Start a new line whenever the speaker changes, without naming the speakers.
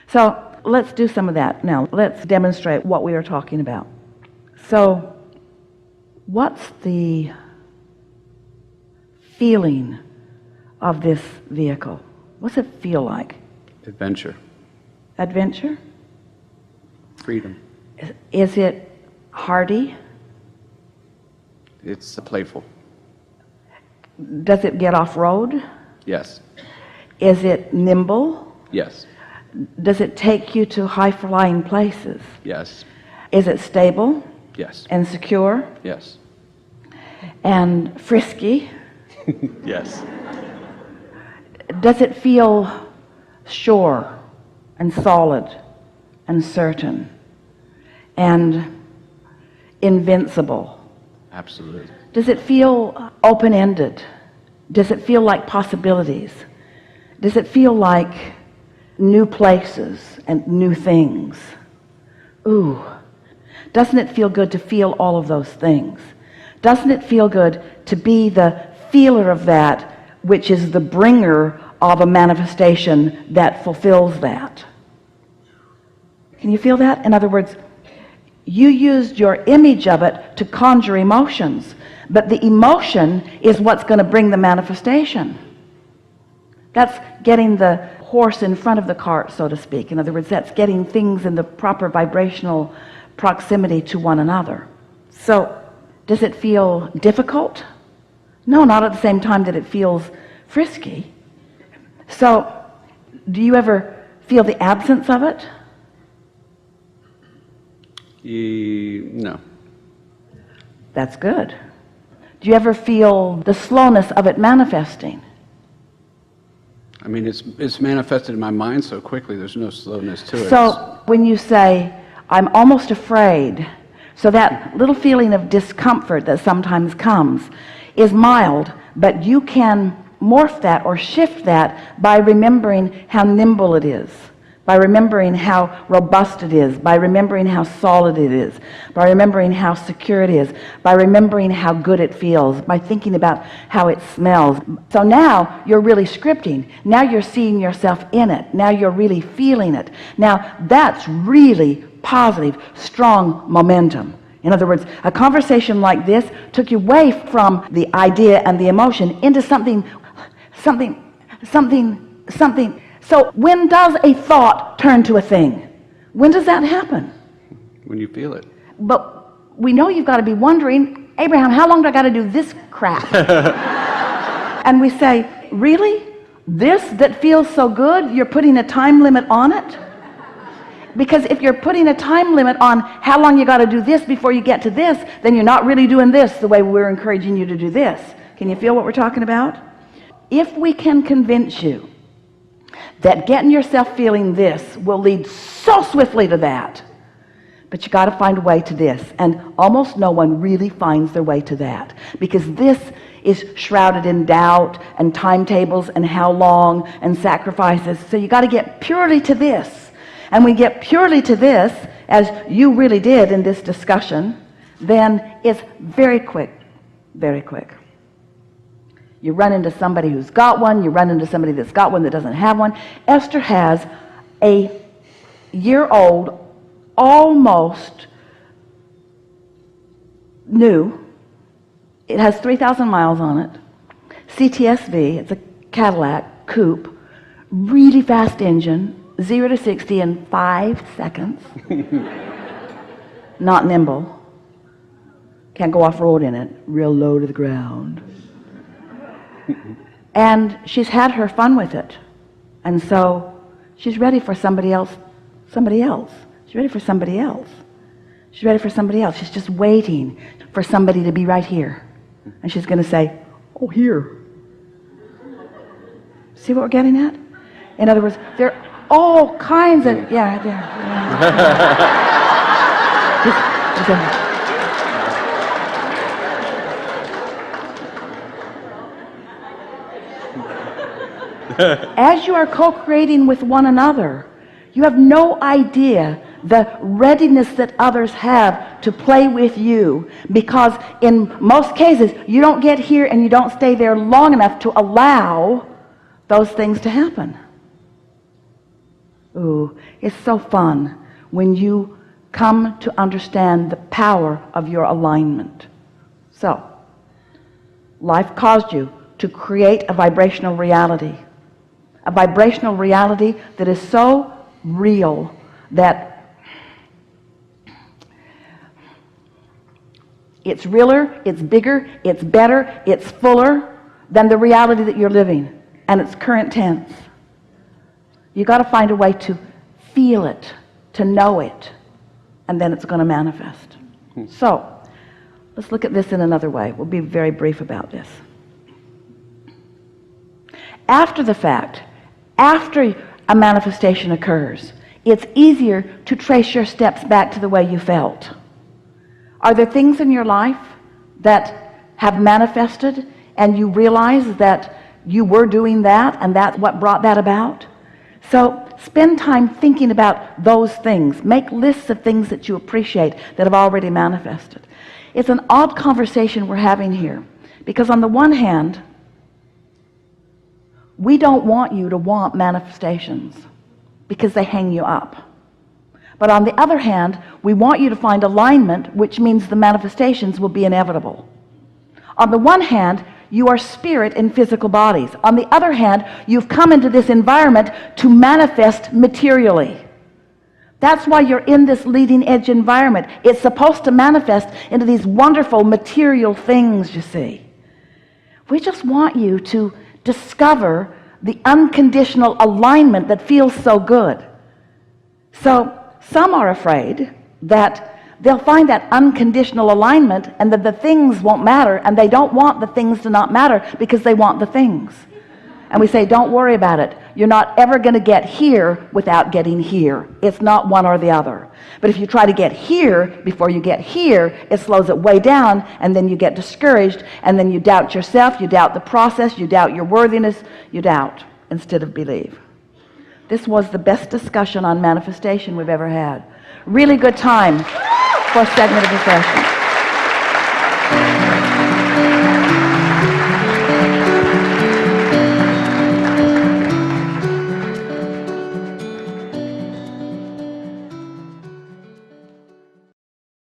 So let's do some of that now. Let's demonstrate what we are talking about. So what's the feeling of this vehicle? What's it feel like?
Adventure.
Adventure?
Freedom.
Is it hardy?
It's playful.
Does it get off-road?
Yes.
Is it nimble?
Yes.
Does it take you to high-flying places?
Yes.
Is it stable
Yes.
and secure
Yes.
and frisky?
Yes.
Does it feel sure and solid and certain and invincible?
Absolutely.
Does it feel open-ended? Does it feel like possibilities? Does it feel like new places and new things? Ooh, doesn't it feel good to feel all of those things? Doesn't it feel good to be the feeler of that, which is the bringer of a manifestation that fulfills that? Can you feel that? In other words, you used your image of it to conjure emotions, but the emotion is what's going to bring the manifestation. That's getting the horse in front of the cart, so to speak. In other words, that's getting things in the proper vibrational proximity to one another. So does it feel difficult? No, not at the same time that it feels frisky. So do you ever feel the absence of it?
No.
That's good. Do you ever feel the slowness of it manifesting?
I mean, it's manifested in my mind so quickly, there's no slowness to it.
So when you say, I'm almost afraid, so that little feeling of discomfort that sometimes comes is mild, but you can morph that or shift that by remembering how nimble it is, by remembering how robust it is, by remembering how solid it is, by remembering how secure it is, by remembering how good it feels, by thinking about how it smells. So now you're really scripting. Now you're seeing yourself in it. Now you're really feeling it. Now that's really positive, strong momentum. In other words, a conversation like this took you away from the idea and the emotion into something. So when does a thought turn to a thing? When does that happen?
When you feel it.
But we know you've got to be wondering, Abraham, how long do I got to do this crap? And we say, really? This that feels so good, you're putting a time limit on it? Because if you're putting a time limit on how long you got to do this before you get to this, then you're not really doing this the way we're encouraging you to do this. Can you feel what we're talking about? If we can convince you that getting yourself feeling this will lead so swiftly to that, but you got to find a way to this, and almost no one really finds their way to that, because this is shrouded in doubt and timetables and how long and sacrifices. So you got to get purely to this, and we get purely to this, as you really did in this discussion, then it's very quick, very quick. You run into somebody who's got one, you run into somebody that's got one that doesn't have one. Esther has a year-old, almost new, it has 3,000 miles on it, CTSV, it's a Cadillac coupe, really fast engine, 0 to 60 in 5 seconds, not nimble, can't go off-road in it, real low to the ground. And she's had her fun with it, and so she's ready for somebody else. She's ready for somebody else. She's ready for somebody else. She's just waiting for somebody to be right here, and she's going to say, oh, here. See what we're getting at? In other words, there are all kinds of As you are co-creating with one another, you have no idea the readiness that others have to play with you, because in most cases you don't get here and you don't stay there long enough to allow those things to happen. Ooh, it's so fun when you come to understand the power of your alignment. So, life caused you to create a vibrational reality. A vibrational reality that is so real that it's realer, it's bigger, it's better, it's fuller than the reality that you're living. And it's current tense. You got to find a way to feel it, to know it, and then it's going to manifest. So, let's look at this in another way. We'll be very brief about this. After the fact, after a manifestation occurs, it's easier to trace your steps back to the way you felt. Are there things in your life that have manifested and you realize that you were doing that and that's what brought that about? So spend time thinking about those things. Make lists of things that you appreciate that have already manifested. It's an odd conversation we're having here, because on the one hand, we don't want you to want manifestations because they hang you up. But on the other hand, we want you to find alignment, which means the manifestations will be inevitable. On the one hand, you are spirit in physical bodies. On the other hand, you've come into this environment to manifest materially. That's why you're in this leading edge environment. It's supposed to manifest into these wonderful material things, you see. We just want you to discover the unconditional alignment that feels so good. So some are afraid that they'll find that unconditional alignment and that the things won't matter, and they don't want the things to not matter because they want the things. And we say, don't worry about it. You're not ever going to get here without getting here. It's not one or the other. But if you try to get here before you get here, it slows it way down, and then you get discouraged, and then you doubt yourself, you doubt the process, you doubt your worthiness, you doubt instead of believe. This was the best discussion on manifestation we've ever had. Really good time for a segment of the session.